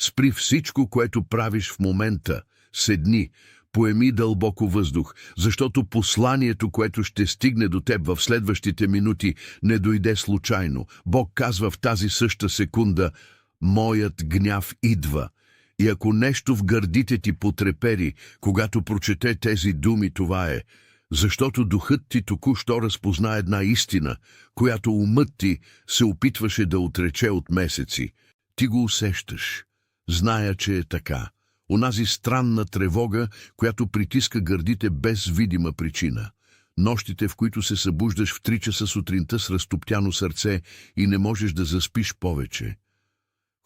Спри всичко, което правиш в момента. Седни, поеми дълбоко въздух, защото посланието, което ще стигне до теб в следващите минути, не дойде случайно. Бог казва в тази съща секунда: моят гняв идва. И ако нещо в гърдите ти потрепери, когато прочете тези думи, това е, защото духът ти току-що разпозна една истина, която умът ти се опитваше да отрече от месеци. Ти го усещаш. Зная, че е така. Онази странна тревога, която притиска гърдите без видима причина. Нощите, в които се събуждаш в 3 часа сутринта с разтоптяно сърце и не можеш да заспиш повече.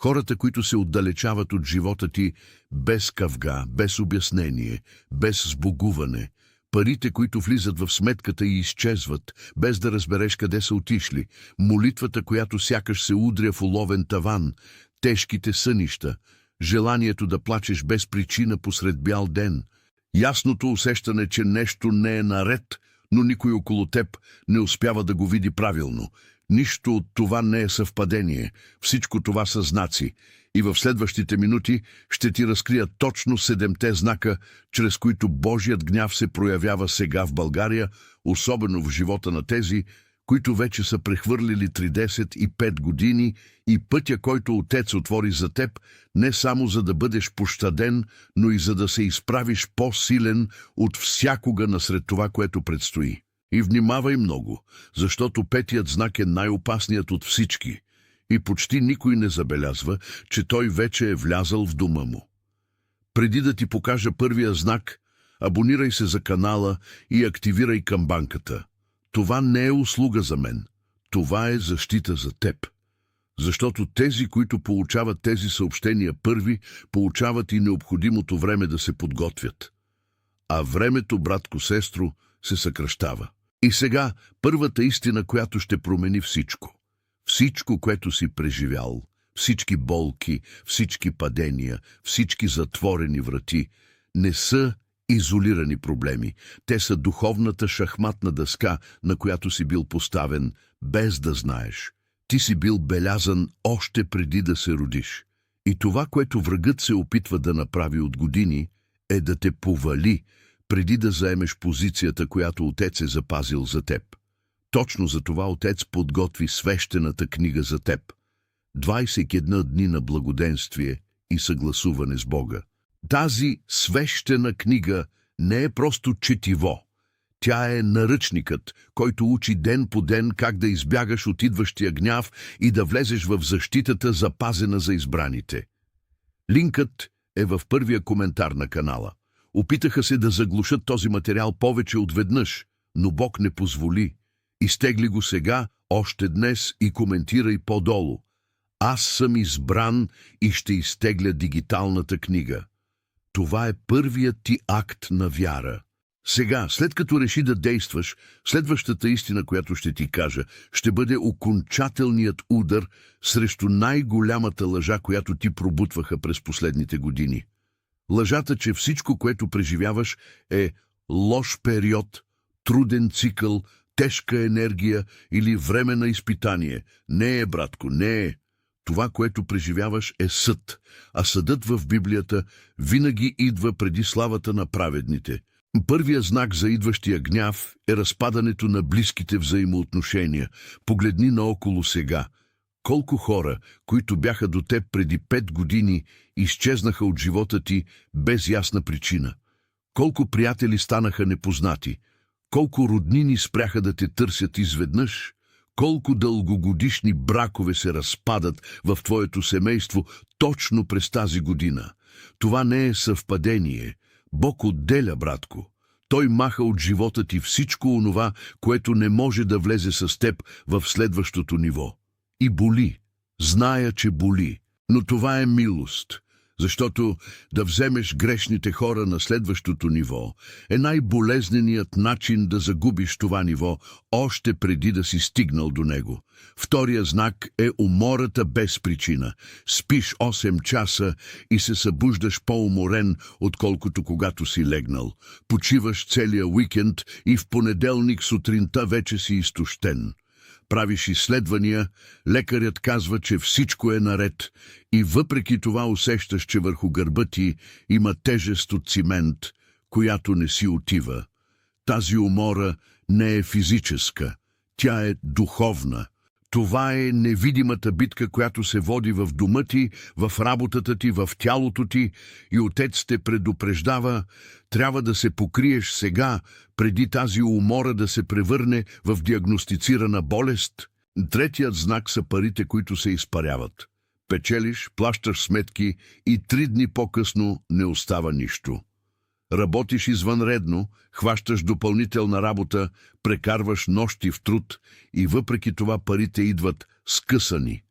Хората, които се отдалечават от живота ти без кавга, без обяснение, без сбогуване. Парите, които влизат в сметката и изчезват, без да разбереш къде са отишли. Молитвата, която сякаш се удря в уловен таван. Тежките сънища. Желанието да плачеш без причина посред бял ден. Ясното усещане, че нещо не е наред, но никой около теб не успява да го види правилно. Нищо от това не е съвпадение. Всичко това са знаци. И в следващите минути ще ти разкрия точно 7-те знака, чрез които Божият гняв се проявява сега в България, особено в живота на тези, които вече са прехвърлили 35 години и пътя, който Отец отвори за теб, не само за да бъдеш пощаден, но и за да се изправиш по-силен от всякога насред това, което предстои. И внимавай много, защото 5-тият знак е най-опасният от всички и почти никой не забелязва, че той вече е влязъл в дома му. Преди да ти покажа първия знак, абонирай се за канала и активирай камбанката. Това не е услуга за мен. Това е защита за теб. Защото тези, които получават тези съобщения първи, получават и необходимото време да се подготвят. А времето, братко, сестро, се съкращава. И сега първата истина, която ще промени всичко. Всичко, което си преживял, всички болки, всички падения, всички затворени врати, не са изолирани проблеми. Те са духовната шахматна дъска, на която си бил поставен, без да знаеш. Ти си бил белязан още преди да се родиш. И това, което врагът се опитва да направи от години, е да те повали, преди да заемеш позицията, която Отец е запазил за теб. Точно за това Отец подготви свещената книга за теб. 21 дни на благоденствие и съгласуване с Бога. Тази свещена книга не е просто четиво. Тя е наръчникът, който учи ден по ден как да избягаш от идващия гняв и да влезеш в защитата, запазена за избраните. Линкът е в първия коментар на канала. Опитаха се да заглушат този материал повече от веднъж, но Бог не позволи. Изтегли го сега, още днес и коментирай по-долу. Аз съм избран и ще изтегля дигиталната книга. Това е първият ти акт на вяра. Сега, след като реши да действаш, следващата истина, която ще ти кажа, ще бъде окончателният удар срещу най-голямата лъжа, която ти пробутваха през последните години. Лъжата, че всичко, което преживяваш, е лош период, труден цикъл, тежка енергия или време на изпитание. Не е, братко, не е. Това, което преживяваш, е съд, а съдът в Библията винаги идва преди славата на праведните. Първият знак за идващия гняв е разпадането на близките взаимоотношения. Погледни наоколо сега. Колко хора, които бяха до теб преди 5 години, изчезнаха от живота ти без ясна причина. Колко приятели станаха непознати. Колко роднини спряха да те търсят изведнъж. Колко дългогодишни бракове се разпадат в твоето семейство точно през тази година. Това не е съвпадение. Бог отделя, братко. Той маха от живота ти всичко онова, което не може да влезе с теб в следващото ниво. И боли. Зная, че боли. Но това е милост. Защото да вземеш грешните хора на следващото ниво е най-болезненият начин да загубиш това ниво, още преди да си стигнал до него. Втория знак е умората без причина. Спиш 8 часа и се събуждаш по-уморен, отколкото когато си легнал. Почиваш целия уикенд и в понеделник сутринта вече си изтощен. Правиш изследвания, лекарят казва, че всичко е наред и въпреки това усещаш, че върху гърба ти има тежест от цимент, която не си отива. Тази умора не е физическа, тя е духовна. Това е невидимата битка, която се води в дома ти, в работата ти, в тялото ти и Отец те предупреждава, трябва да се покриеш сега, преди тази умора да се превърне в диагностицирана болест. Третият знак са парите, които се изпаряват. Печелиш, плащаш сметки и 3 дни по-късно не остава нищо. Работиш извънредно, хващаш допълнителна работа, прекарваш нощи в труд и въпреки това парите идват скъсани.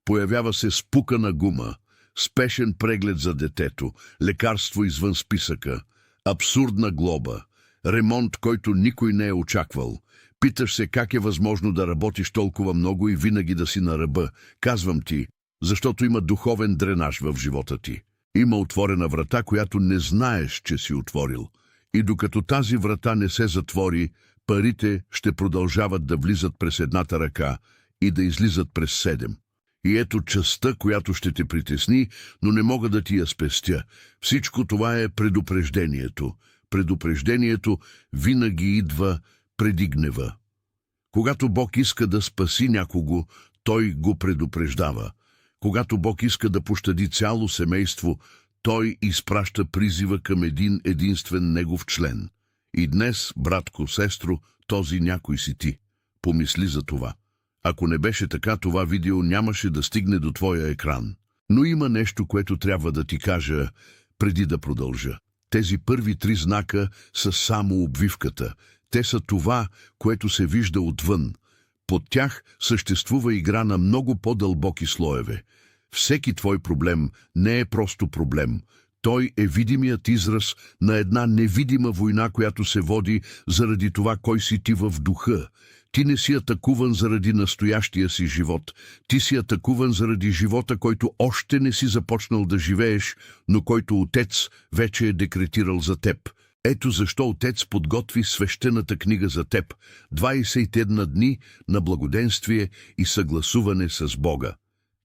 Появява се спукана гума, спешен преглед за детето, лекарство извън списъка, абсурдна глоба, ремонт, който никой не е очаквал. Питаш се как е възможно да работиш толкова много и винаги да си на ръба. Казвам ти, защото има духовен дренаж в живота ти. Има отворена врата, която не знаеш, че си отворил. И докато тази врата не се затвори, парите ще продължават да влизат през едната ръка и да излизат през 7. И ето частта, която ще те притесни, но не мога да ти я спестя. Всичко това е предупреждението. Предупреждението винаги идва преди гнева. Когато Бог иска да спаси някого, Той го предупреждава. Когато Бог иска да пощади цяло семейство, Той изпраща призива към един единствен Негов член. И днес, братко, сестро, този някой си ти. Помисли за това. Ако не беше така, това видео нямаше да стигне до твоя екран. Но има нещо, което трябва да ти кажа, преди да продължа. Тези първи 3 знака са само обвивката. Те са това, което се вижда отвън. Под тях съществува игра на много по-дълбоки слоеве. Всеки твой проблем не е просто проблем. Той е видимият израз на една невидима война, която се води заради това, кой си ти в духа. Ти не си атакуван заради настоящия си живот. Ти си атакуван заради живота, който още не си започнал да живееш, но който Отец вече е декретирал за теб. Ето защо Отец подготви свещената книга за теб, 21 дни на благоденствие и съгласуване с Бога.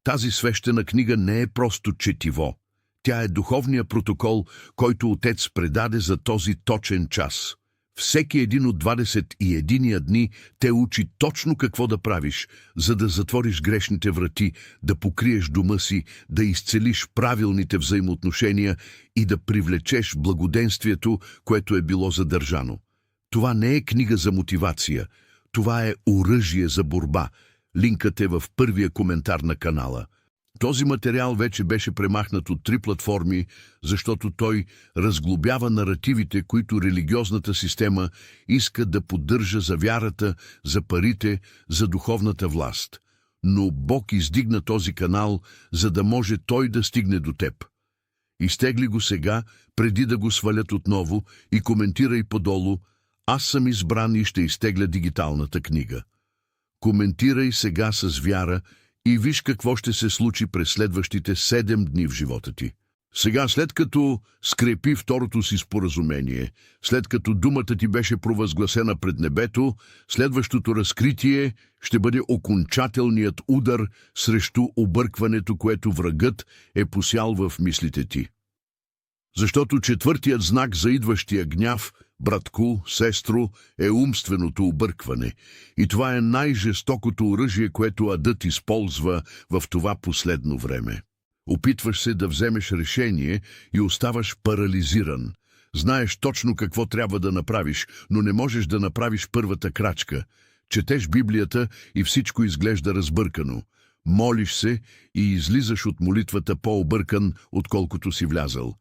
Тази свещена книга не е просто четиво. Тя е духовният протокол, който Отец предаде за този точен час. Всеки един от 21 дни те учи точно какво да правиш, за да затвориш грешните врати, да покриеш дома си, да изцелиш правилните взаимоотношения и да привлечеш благоденствието, което е било задържано. Това не е книга за мотивация, това е оръжие за борба. Линкът е в първия коментар на канала. Този материал вече беше премахнат от 3 платформи, защото той разглобява наративите, които религиозната система иска да поддържа за вярата, за парите, за духовната власт. Но Бог издигна този канал, за да може той да стигне до теб. Изтегли го сега, преди да го свалят отново, и коментирай подолу: аз съм избран и ще изтегля дигиталната книга. Коментирай сега с вяра и виж какво ще се случи през следващите 7 дни в живота ти. Сега, след като скрепи второто си споразумение, след като думата ти беше провъзгласена пред небето, следващото разкритие ще бъде окончателният удар срещу объркването, което врагът е посял в мислите ти. Защото 4-тият знак за идващия гняв, братко, сестро, е умственото объркване. И това е най-жестокото оръжие, което адът използва в това последно време. Опитваш се да вземеш решение и оставаш парализиран. Знаеш точно какво трябва да направиш, но не можеш да направиш първата крачка. Четеш Библията и всичко изглежда разбъркано. Молиш се и излизаш от молитвата по-объркан, отколкото си влязъл.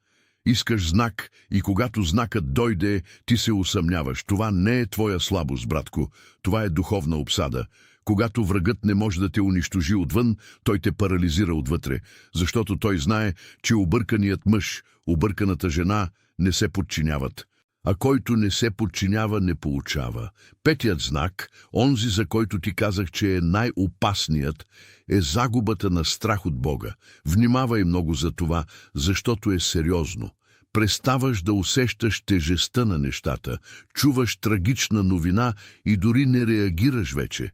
Искаш знак и когато знакът дойде, ти се усъмняваш. Това не е твоя слабост, братко. Това е духовна обсада. Когато врагът не може да те унищожи отвън, той те парализира отвътре, защото той знае, че обърканият мъж, обърканата жена не се подчиняват. А който не се подчинява, не получава. 5-тият знак, онзи, за който ти казах, че е най-опасният, е загубата на страх от Бога. Внимавай много за това, защото е сериозно. Преставаш да усещаш тежестта на нещата, чуваш трагична новина и дори не реагираш вече.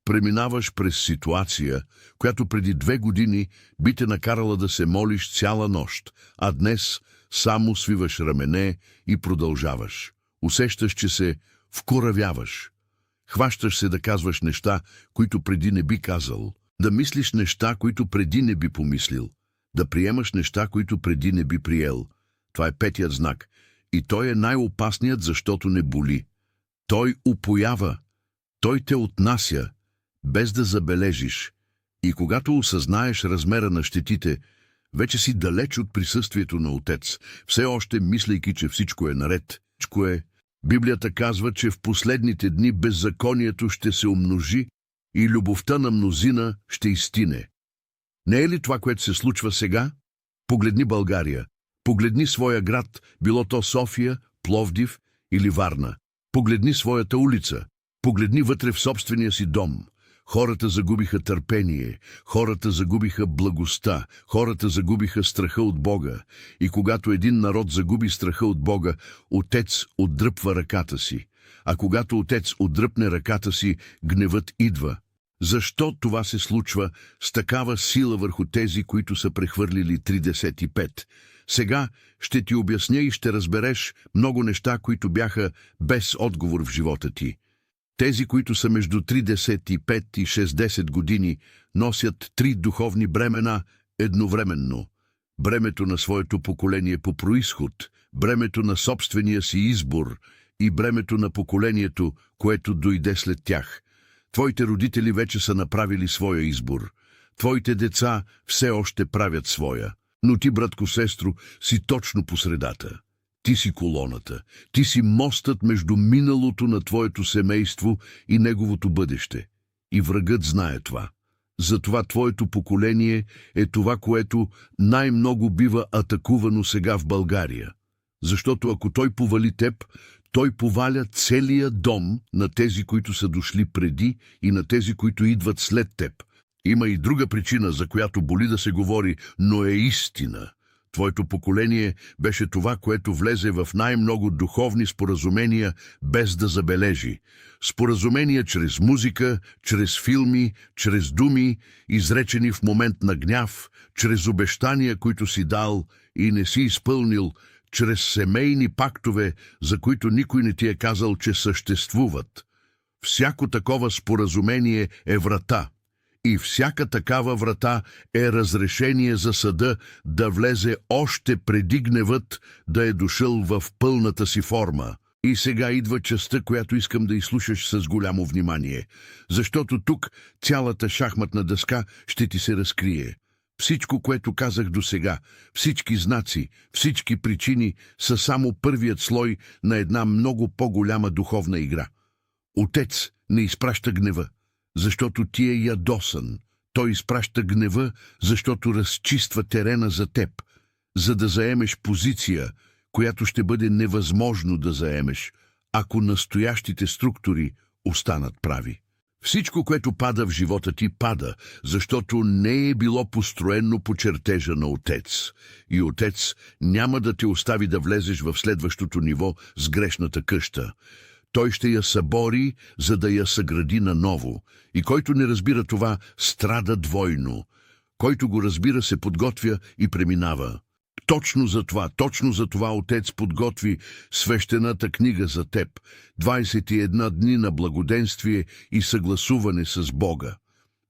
Преминаваш през ситуация, която преди 2 години би те накарала да се молиш цяла нощ, а днес само свиваш рамене и продължаваш. Усещаш, че се вкоравяваш. Хващаш се да казваш неща, които преди не би казал, да мислиш неща, които преди не би помислил, да приемаш неща, които преди не би приел. Това е 5-тият знак. И той е най-опасният, защото не боли. Той упоява, той те отнася, без да забележиш. И когато осъзнаеш размера на щетите, вече си далеч от присъствието на Отец, все още мислейки, че всичко е наред. Библията казва, че в последните дни беззаконието ще се умножи и любовта на мнозина ще изстине. Не е ли това, което се случва сега? Погледни България. Погледни своя град, било то София, Пловдив или Варна. Погледни своята улица. Погледни вътре в собствения си дом. Хората загубиха търпение, хората загубиха благостта, хората загубиха страха от Бога. И когато един народ загуби страха от Бога, Отец отдръпва ръката си. А когато Отец отдръпне ръката си, гневът идва. Защо това се случва с такава сила върху тези, които са прехвърлили 35? Сега ще ти обясня и ще разбереш много неща, които бяха без отговор в живота ти. Тези, които са между 35 и 60 години, носят 3 духовни бремена едновременно. Бремето на своето поколение по произход, бремето на собствения си избор и бремето на поколението, което дойде след тях. Твоите родители вече са направили своя избор. Твоите деца все още правят своя. Но ти, братко-сестро, си точно по средата. Ти си колоната. Ти си мостът между миналото на твоето семейство и неговото бъдеще. И врагът знае това. Затова твоето поколение е това, което най-много бива атакувано сега в България. Защото ако той повали теб, той поваля целия дом на тези, които са дошли преди и на тези, които идват след теб. Има и друга причина, за която боли да се говори, но е истина. Твоето поколение беше това, което влезе в най-много духовни споразумения, без да забележи. Споразумения чрез музика, чрез филми, чрез думи, изречени в момент на гняв, чрез обещания, които си дал и не си изпълнил, чрез семейни пактове, за които никой не ти е казал, че съществуват. Всяко такова споразумение е врата. И всяка такава врата е разрешение за съда да влезе още преди гневът да е дошъл в пълната си форма. И сега идва частта, която искам да изслушаш с голямо внимание, защото тук цялата шахматна дъска ще ти се разкрие. Всичко, което казах досега, всички знаци, всички причини са само първият слой на една много по-голяма духовна игра. Отец не изпраща гнева, защото ти е ядосан. Той изпраща гнева, защото разчиства терена за теб, за да заемеш позиция, която ще бъде невъзможно да заемеш, ако настоящите структури останат прави. Всичко, което пада в живота ти, пада, защото не е било построено по чертежа на Отец. И Отец няма да те остави да влезеш в следващото ниво с грешната къща. Той ще я събори, за да я съгради наново. И който не разбира това, страда двойно. Който го разбира, се подготвя и преминава. Точно за това Отец подготви свещената книга за теб. 21 дни на благоденствие и съгласуване с Бога.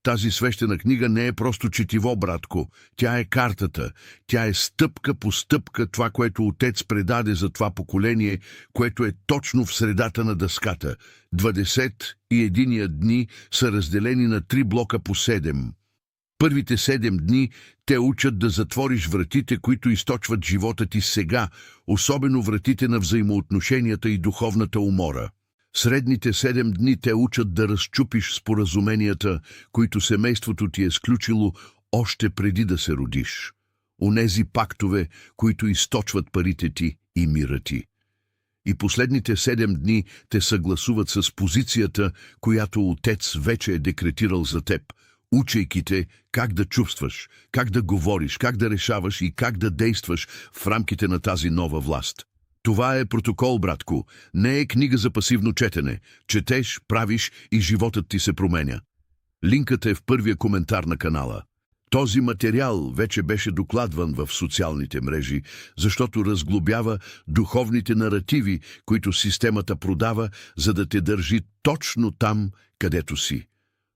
Тази свещена книга не е просто четиво, братко. Тя е картата. Тя е стъпка по стъпка това, което Отец предаде за това поколение, което е точно в средата на дъската. 21 дни са разделени на 3 блока по 7. Първите 7 дни те учат да затвориш вратите, които източват живота ти сега, особено вратите на взаимоотношенията и духовната умора. Средните 7 дни те учат да разчупиш споразуменията, които семейството ти е сключило още преди да се родиш. Онези пактове, които източват парите ти и мира ти. И последните 7 дни те съгласуват с позицията, която Отец вече е декретирал за теб, учейки те как да чувстваш, как да говориш, как да решаваш и как да действаш в рамките на тази нова власт. Това е протокол, братко, не е книга за пасивно четене. Четеш, правиш и животът ти се променя. Линкът е в първия коментар на канала. Този материал вече беше докладван в социалните мрежи, защото разглобява духовните наративи, които системата продава, за да те държи точно там, където си.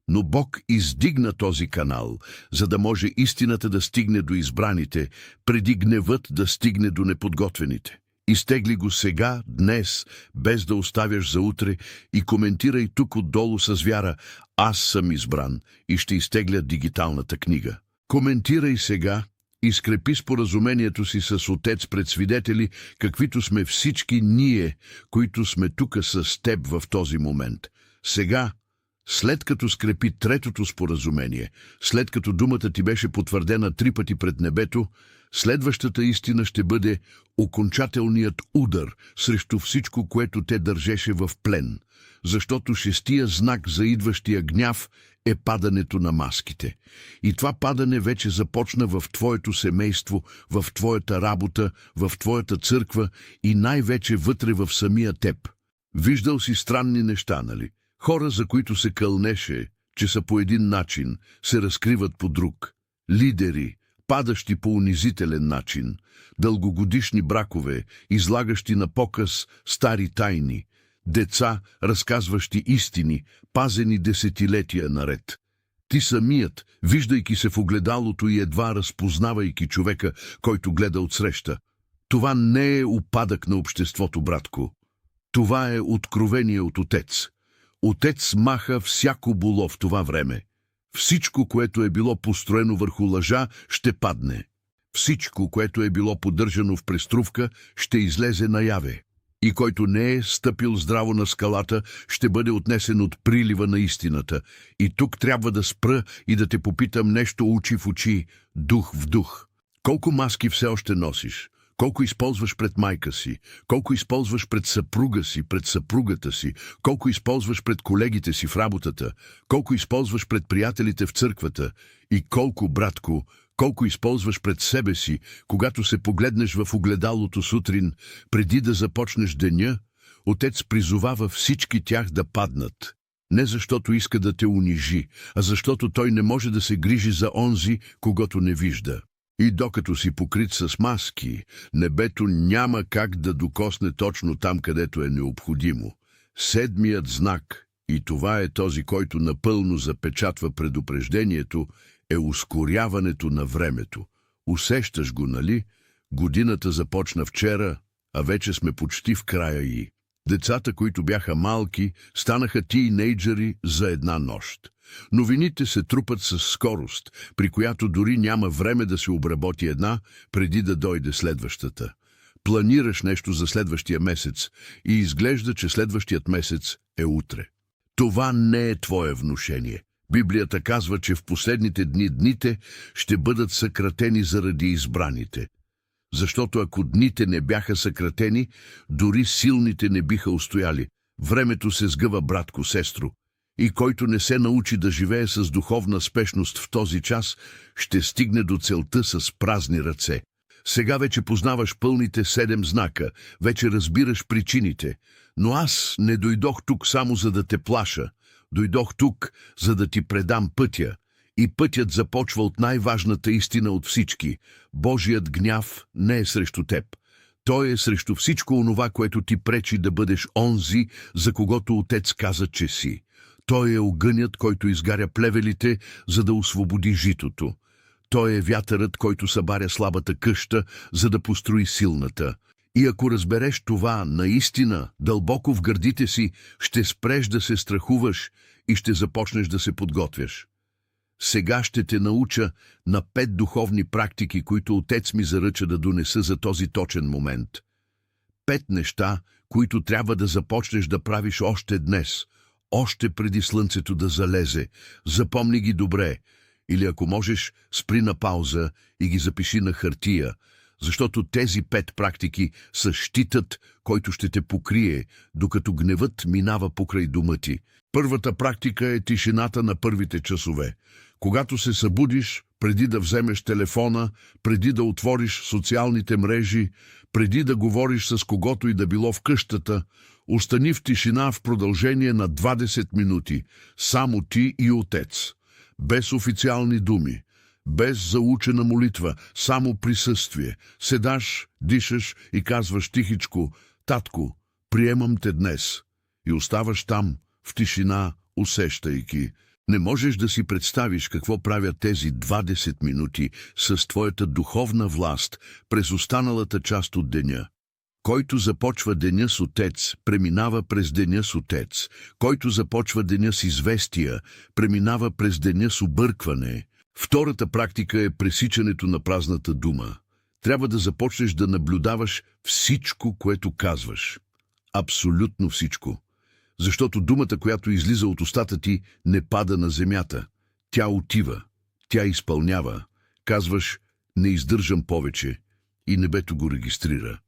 Но Бог издигна този канал, за да може истината да стигне до избраните, преди гневът да стигне до неподготвените. Изтегли го сега, днес, без да оставяш за утре, и коментирай тук отдолу с вяра: аз съм избран и ще изтегля дигиталната книга. Коментирай сега и скрепи споразумението си с Отец пред свидетели, каквито сме всички ние, които сме тука с теб в този момент. Сега, след като скрепи третото споразумение, след като думата ти беше потвърдена 3 пъти пред небето, следващата истина ще бъде окончателният удар срещу всичко, което те държеше в плен, защото 6-тия знак за идващия гняв е падането на маските. И това падане вече започна в твоето семейство, в твоята работа, в твоята църква и най-вече вътре в самия теб. Виждал си странни неща, нали? Хора, за които се кълнеше, че са по един начин, се разкриват по друг. Лидери, падащи по унизителен начин, дългогодишни бракове, излагащи на показ стари тайни, деца, разказващи истини, пазени десетилетия наред. Ти самият, виждайки се в огледалото и едва разпознавайки човека, който гледа отсреща. Това не е упадък на обществото, братко. Това е откровение от Отец. Отец маха всяко було в това време. Всичко, което е било построено върху лъжа, ще падне. Всичко, което е било поддържано в преструвка, ще излезе наяве. И който не е стъпил здраво на скалата, ще бъде отнесен от прилива на истината. И тук трябва да спра и да те попитам нещо очи в очи, дух в дух. Колко маски все още носиш? Колко използваш пред майка си? Колко използваш пред съпруга си, пред съпругата си? Колко използваш пред колегите си в работата? Колко използваш пред приятелите в църквата? И колко, братко, колко използваш пред себе си, когато се погледнеш в огледалото сутрин, преди да започнеш деня? Отец призовава всички тях да паднат. Не защото иска да те унижи, а защото той не може да се грижи за онзи, когото не вижда. И докато си покрит с маски, небето няма как да докосне точно там, където е необходимо. 7-ият знак, и това е този, който напълно запечатва предупреждението, е ускоряването на времето. Усещаш го, нали? Годината започна вчера, а вече сме почти в края й. Децата, които бяха малки, станаха тийнейджери за една нощ. Новините се трупат с скорост, при която дори няма време да се обработи една, преди да дойде следващата. Планираш нещо за следващия месец и изглежда, че следващият месец е утре. Това не е твое внушение. Библията казва, че в последните дни дните ще бъдат съкратени заради избраните. Защото ако дните не бяха съкратени, дори силните не биха устояли. Времето се сгъва, братко, сестро. И който не се научи да живее с духовна спешност в този час, ще стигне до целта с празни ръце. Сега вече познаваш пълните 7 знака, вече разбираш причините. Но аз не дойдох тук само за да те плаша. Дойдох тук, за да ти предам пътя. И пътят започва от най-важната истина от всички. Божият гняв не е срещу теб. Той е срещу всичко онова, което ти пречи да бъдеш онзи, за когото Отец каза, че си. Той е огънят, който изгаря плевелите, за да освободи житото. Той е вятърът, който събаря слабата къща, за да построи силната. И ако разбереш това наистина, дълбоко в гърдите си, ще спреш да се страхуваш и ще започнеш да се подготвяш. Сега ще те науча на 5 духовни практики, които Отец ми заръча да донеса за този точен момент. 5 неща, които трябва да започнеш да правиш още днес, още преди слънцето да залезе. Запомни ги добре, или ако можеш, спри на пауза и ги запиши на хартия, защото тези 5 практики са щитът, който ще те покрие, докато гневът минава покрай дома ти. Първата практика е тишината на първите часове. Когато се събудиш, преди да вземеш телефона, преди да отвориш социалните мрежи, преди да говориш с когото и да било в къщата, остани в тишина в продължение на 20 минути, само ти и Отец. без официални думи, без заучена молитва, само присъствие. Седаш, дишаш и казваш тихичко: „Татко, приемам те днес“, и оставаш там, в тишина, усещайки. Не можеш да си представиш какво правят тези 20 минути с твоята духовна власт през останалата част от деня. Който започва деня с Отец, преминава през деня с Отец. Който започва деня с известия, преминава през деня с объркване. Втората практика е пресичането на празната дума. Трябва да започнеш да наблюдаваш всичко, което казваш. Абсолютно всичко. Защото думата, която излиза от устата ти, не пада на земята. Тя отива, тя изпълнява. Казваш: „Не издържам повече“, и небето го регистрира.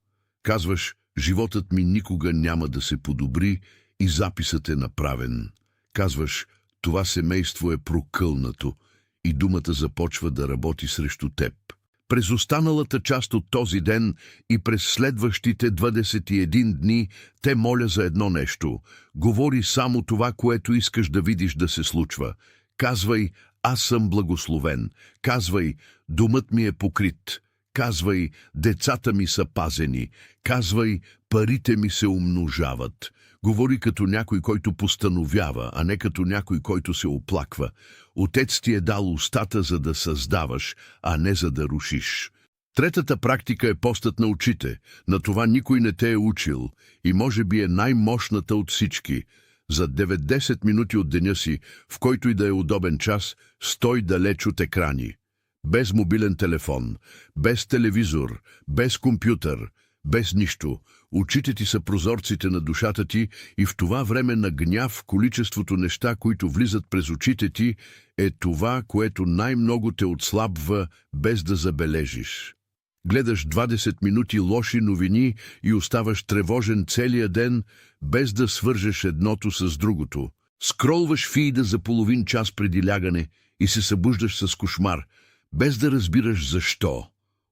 Казваш: „Животът ми никога няма да се подобри“, и записът е направен. Казваш: „Това семейство е прокълнато“, и думата започва да работи срещу теб. През останалата част от този ден и през следващите 21 дни те моля за едно нещо. Говори само това, което искаш да видиш да се случва. Казвай: „Аз съм благословен“. Казвай: „Домът ми е покрит“. Казвай: „Децата ми са пазени“. Казвай: „Парите ми се умножават“. Говори като някой, който постановява, а не като някой, който се оплаква. Отец ти е дал устата, за да създаваш, а не за да рушиш. Третата практика е постът на очите. На това никой не те е учил и може би е най-мощната от всички. За 90 минути от деня си, в който и да е удобен час, стой далеч от екрани. Без мобилен телефон, без телевизор, без компютър, без нищо. Очите ти са прозорците на душата ти и в това време на гняв количеството неща, които влизат през очите ти, е това, което най-много те отслабва, без да забележиш. Гледаш 20 минути лоши новини и оставаш тревожен целия ден, без да свържеш едното с другото. Скролваш фийда за половин час преди лягане и се събуждаш с кошмар, без да разбираш защо.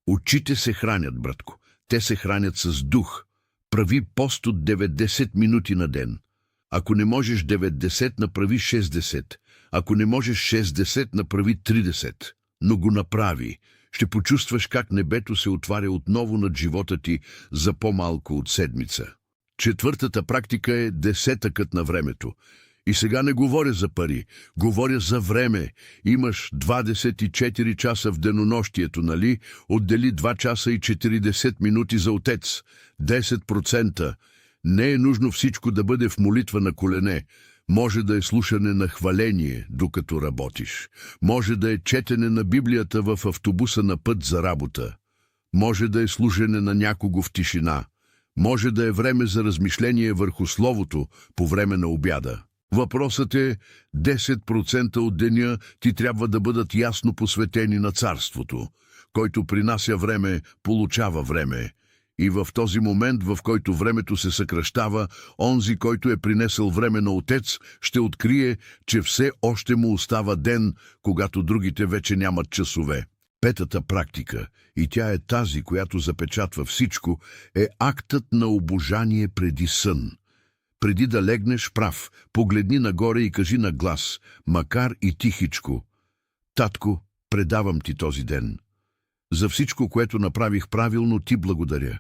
Очите се хранят, братко. Те се хранят с дух. Прави пост от 90 минути на ден. Ако не можеш 90, направи 60. Ако не можеш 60, направи 30. Но го направи. Ще почувстваш как небето се отваря отново над живота ти за по-малко от седмица. Четвъртата практика е десетъкът на времето. И сега не говоря за пари, говоря за време. Имаш 24 часа в денонощието, нали? Отдели 2 часа и 40 минути за Отец. 10%. Не е нужно всичко да бъде в молитва на колене. Може да е слушане на хваление, докато работиш. Може да е четене на Библията в автобуса на път за работа. Може да е слушане на някого в тишина. Може да е време за размишление върху Словото по време на обяда. Въпросът е: 10% от деня ти трябва да бъдат ясно посветени на Царството. Който принася време, получава време. И в този момент, в който времето се съкращава, онзи, който е принесъл време на Отец, ще открие, че все още му остава ден, когато другите вече нямат часове. Петата практика, и тя е тази, която запечатва всичко, е актът на обожание преди сън. Преди да легнеш прав, погледни нагоре и кажи на глас, макар и тихичко: „Татко, предавам ти този ден. За всичко, което направих правилно, ти благодаря.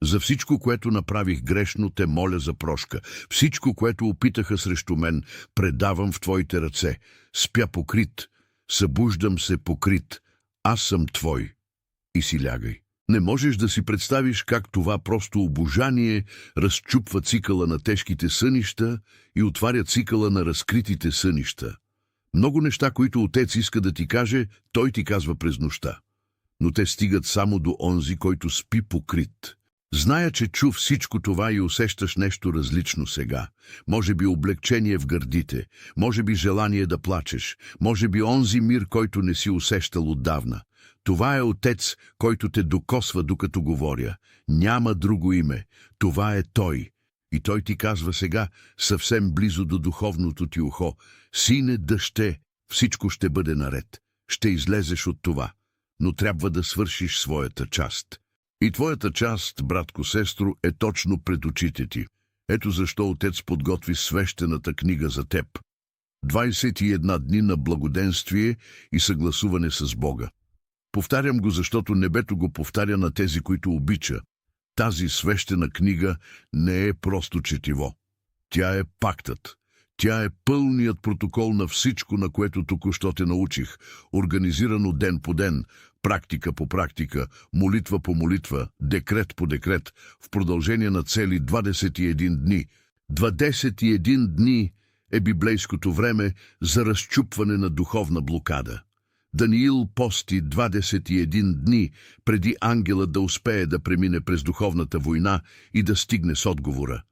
За всичко, което направих грешно, те моля за прошка. Всичко, което опитаха срещу мен, предавам в твоите ръце. Спя покрит, събуждам се покрит. Аз съм твой.“ И си лягай. Не можеш да си представиш как това просто обожание разчупва цикъла на тежките сънища и отваря цикъла на разкритите сънища. Много неща, които Отец иска да ти каже, Той ти казва през нощта. Но те стигат само до онзи, който спи покрит. Зная, че чу всичко това и усещаш нещо различно сега. Може би облегчение в гърдите, може би желание да плачеш, може би онзи мир, който не си усещал отдавна. Това е Отец, който те докосва, докато говоря. Няма друго име. Това е Той. И Той ти казва сега, съвсем близо до духовното ти ухо: „Сине, дъще, всичко ще бъде наред. Ще излезеш от това. Но трябва да свършиш своята част.“ И твоята част, братко, сестро, е точно пред очите ти. Ето защо Отец подготви свещената книга за теб. 21 дни на благоденствие и съгласуване с Бога. Повтарям го, защото небето го повтаря на тези, които обича. Тази свещена книга не е просто четиво. Тя е пактът. Тя е пълният протокол на всичко, на което току-що те научих, организирано ден по ден, практика по практика, молитва по молитва, декрет по декрет, в продължение на цели 21 дни. 21 дни е библейското време за разчупване на духовна блокада. Даниил пости 21 дни преди ангелът да успее да премине през духовната война и да стигне с отговора.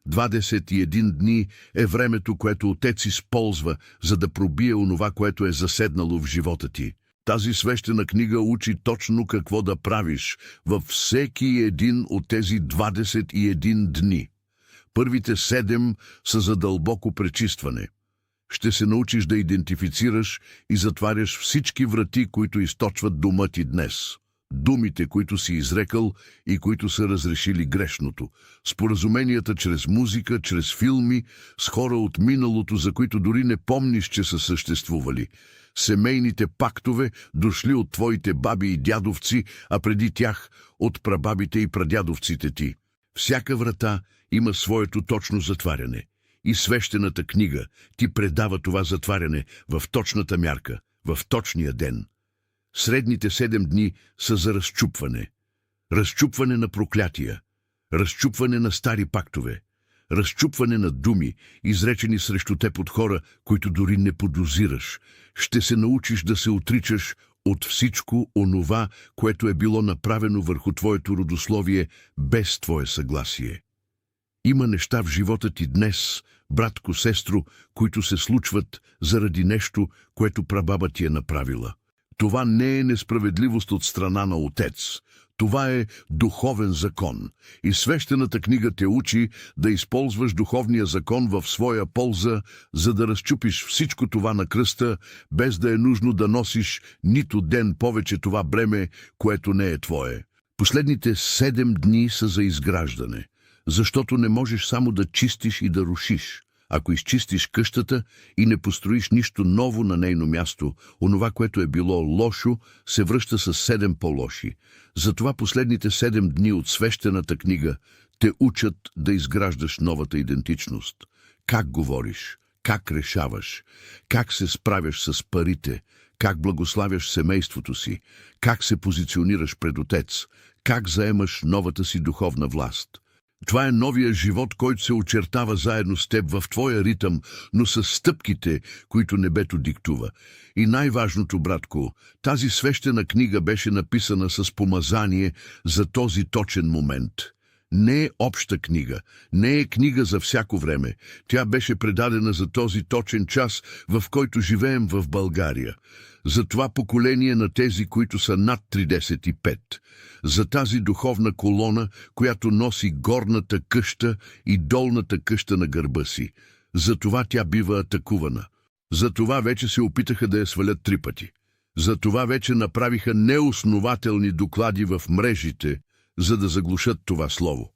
21 дни е времето, което Отец използва, за да пробие онова, което е заседнало в живота ти. Тази свещена книга учи точно какво да правиш във всеки един от тези 21 дни. Първите 7 са за дълбоко пречистване. Ще се научиш да идентифицираш и затваряш всички врати, които източват дома ти днес. Думите, които си изрекал и които са разрешили грешното. Споразуменията чрез музика, чрез филми, с хора от миналото, за които дори не помниш, че са съществували. Семейните пактове, дошли от твоите баби и дядовци, а преди тях от прабабите и прадядовците ти. Всяка врата има своето точно затваряне. И свещената книга ти предава това затваряне в точната мярка, в точния ден. Средните 7 дни са за разчупване. Разчупване на проклятия, разчупване на стари пактове, разчупване на думи, изречени срещу теб от хора, които дори не подозираш. Ще се научиш да се отричаш от всичко онова, което е било направено върху твоето родословие без твое съгласие. Има неща в живота ти днес, братко, сестро, които се случват заради нещо, което прабаба ти е направила. Това не е несправедливост от страна на Отец. Това е духовен закон. И свещената книга те учи да използваш духовния закон в своя полза, за да разчупиш всичко това на кръста, без да е нужно да носиш нито ден повече това бреме, което не е твое. Последните 7 дни са за изграждане, защото не можеш само да чистиш и да рушиш. Ако изчистиш къщата и не построиш нищо ново на нейно място, онова, което е било лошо, се връща с 7 по-лоши. Затова последните 7 дни от свещената книга те учат да изграждаш новата идентичност. Как говориш, как решаваш, как се справяш с парите, как благославяш семейството си, как се позиционираш пред Отец, как заемаш новата си духовна власт. Това е новия живот, който се очертава заедно с теб в твоя ритъм, но с стъпките, които небето диктува. И най-важното, братко, тази свещена книга беше написана с помазание за този точен момент. Не е обща книга, не е книга за всяко време. Тя беше предадена за този точен час, в който живеем в България. За това поколение на тези, които са над 35. За тази духовна колона, която носи горната къща и долната къща на гърба си. За това тя бива атакувана. За това вече се опитаха да я свалят 3 пъти. За това вече направиха неоснователни доклади в мрежите, за да заглушат това слово.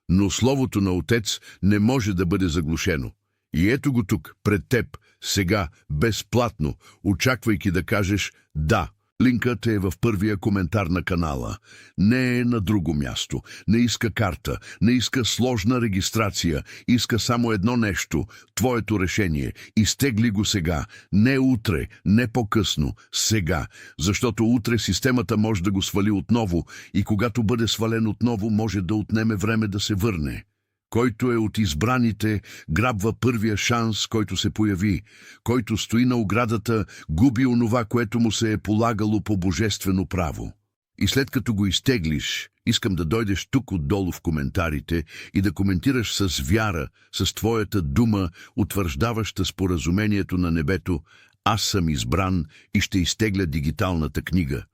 Но словото на Отец не може да бъде заглушено. И ето го тук, пред теб, сега, безплатно, очаквайки да кажеш «да». Линкът е в първия коментар на канала. Не е на друго място. Не иска карта, не иска сложна регистрация. Иска само едно нещо – твоето решение. Изтегли го сега. Не утре, не по-късно. Сега. Защото утре системата може да го свали отново и когато бъде свален отново, може да отнеме време да се върне. Който е от избраните, грабва първия шанс, който се появи. Който стои на оградата, губи онова, което му се е полагало по божествено право. И след като го изтеглиш, искам да дойдеш тук отдолу в коментарите и да коментираш с вяра, с твоята дума, утвърждаваща споразумението на небето «Аз съм избран и ще изтегля дигиталната книга».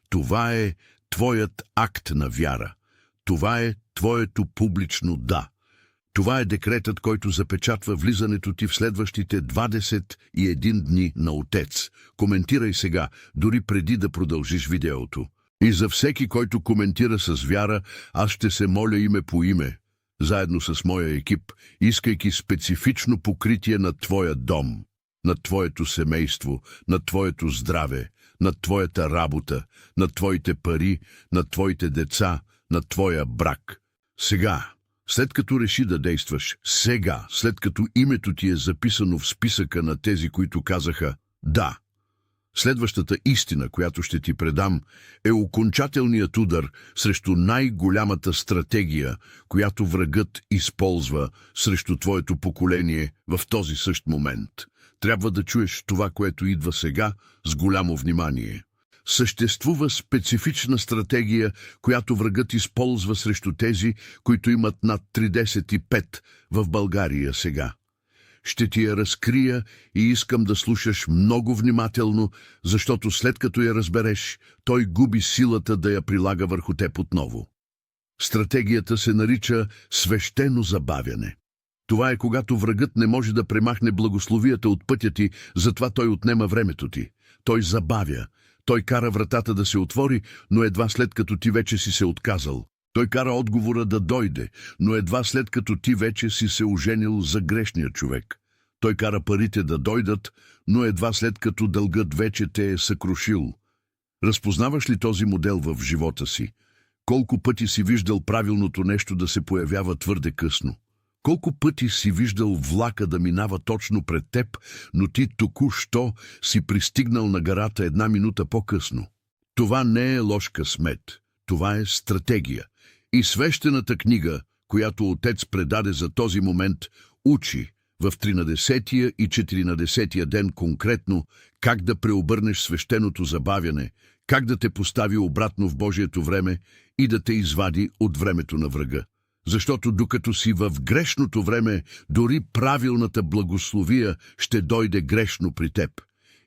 Това е твоят акт на вяра. Това е твоето публично «да». Това е декретът, който запечатва влизането ти в следващите 21 дни на Отец. Коментирай сега, дори преди да продължиш видеото. И за всеки, който коментира с вяра, аз ще се моля име по име, заедно с моя екип, искайки специфично покритие на твоя дом. над твоето семейство, над твоето здраве, над твоята работа, над твоите пари, над твоите деца, над твоя брак. Сега, след като реши да действаш, сега, след като името ти е записано в списъка на тези, които казаха «да», следващата истина, която ще ти предам, е окончателният удар срещу най-голямата стратегия, която врагът използва срещу твоето поколение в този същ момент. Трябва да чуеш това, което идва сега, с голямо внимание. Съществува специфична стратегия, която врагът използва срещу тези, които имат над 35 в България сега. Ще ти я разкрия и искам да слушаш много внимателно, защото след като я разбереш, той губи силата да я прилага върху теб отново. Стратегията се нарича свещено забавяне. Това е когато врагът не може да премахне благословията от пътя ти, затова той отнема времето ти. Той забавя. Той кара вратата да се отвори, но едва след като ти вече си се отказал. Той кара отговора да дойде, но едва след като ти вече си се оженил за грешния човек. Той кара парите да дойдат, но едва след като дългът вече те е съкрушил. Разпознаваш ли този модел в живота си? Колко пъти си виждал правилното нещо да се появява твърде късно? Колко пъти си виждал влака да минава точно пред теб, но ти току-що си пристигнал на гарата 1 минута по-късно? Това не е лош късмет, това е стратегия. И свещената книга, която Отец предаде за този момент, учи в 13-тия и 14-тия ден конкретно как да преобърнеш свещеното забавяне, как да те постави обратно в Божието време и да те извади от времето на врага. Защото докато си в грешното време, дори правилната благословия ще дойде грешно при теб.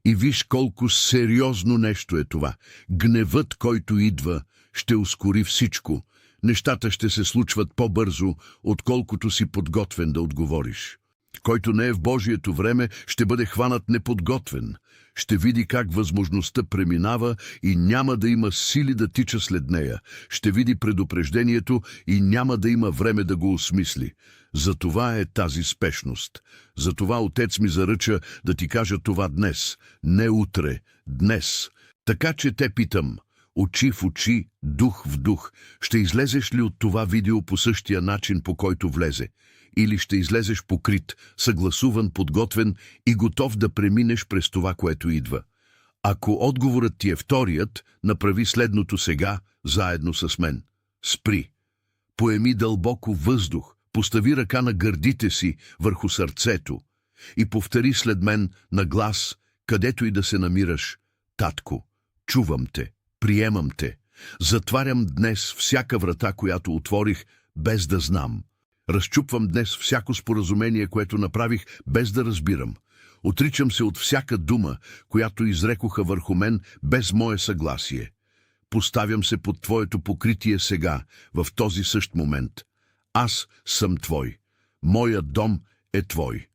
И виж колко сериозно нещо е това. Гневът, който идва, ще ускори всичко. Нещата ще се случват по-бързо, отколкото си подготвен да отговориш. Който не е в Божието време, ще бъде хванат неподготвен. Ще види как възможността преминава и няма да има сили да тича след нея. Ще види предупреждението и няма да има време да го осмисли. Затова е тази спешност. Затова Отец ми заръча да ти кажа това днес, не утре, днес. Така че те питам, очи в очи, дух в дух, ще излезеш ли от това видео по същия начин, по който влезе? Или ще излезеш покрит, съгласуван, подготвен и готов да преминеш през това, което идва? Ако отговорът ти е вторият, направи следното сега, заедно с мен. Спри. Поеми дълбоко въздух, постави ръка на гърдите си върху сърцето и повтори след мен на глас, където и да се намираш: Татко, чувам те, приемам те. Затварям днес всяка врата, която отворих, без да знам. Разчупвам днес всяко споразумение, което направих, без да разбирам. Отричам се от всяка дума, която изрекоха върху мен без мое съгласие. Поставям се под Твоето покритие сега, в този същ момент. Аз съм Твой. Моят дом е Твой.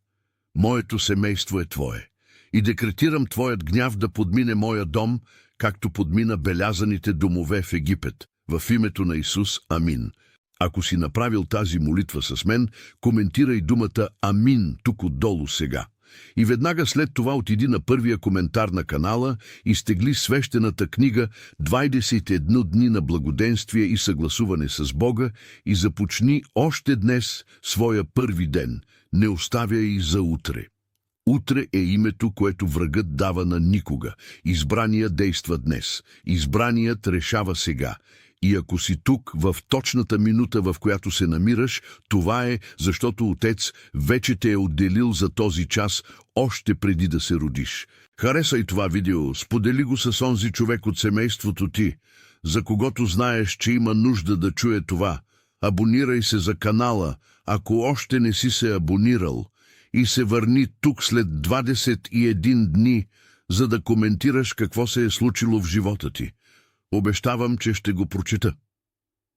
Моето семейство е Твое. И декретирам Твоят гняв да подмине моя дом, както подмина белязаните домове в Египет. В името на Исус, амин. Ако си направил тази молитва с мен, коментирай думата «Амин» тук отдолу сега. И веднага след това отиди на първия коментар на канала, изтегли свещената книга «21 дни на благоденствие и съгласуване с Бога» и започни още днес своя първи ден. Не оставяй и за утре. Утре е името, което врагът дава на никога. Избраният действа днес. Избраният решава сега. И ако си тук в точната минута, в която се намираш, това е, защото Отец вече те е отделил за този час, още преди да се родиш. Харесай това видео, сподели го с онзи човек от семейството ти, за когото знаеш, че има нужда да чуе това. Абонирай се за канала, ако още не си се абонирал, и се върни тук след 21 дни, за да коментираш какво се е случило в живота ти. Обещавам, че ще го прочита.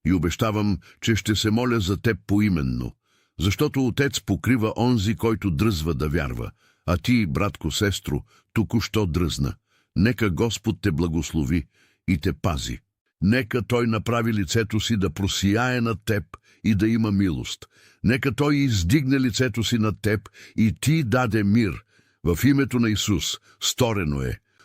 И обещавам, че ще се моля за теб поименно, защото Отец покрива онзи, който дръзва да вярва, а ти, братко, сестро, току-що дръзна. Нека Господ те благослови и те пази. Нека Той направи лицето си да просияе над теб и да има милост. Нека Той издигне лицето си над теб и ти даде мир. В името на Исус, сторено е.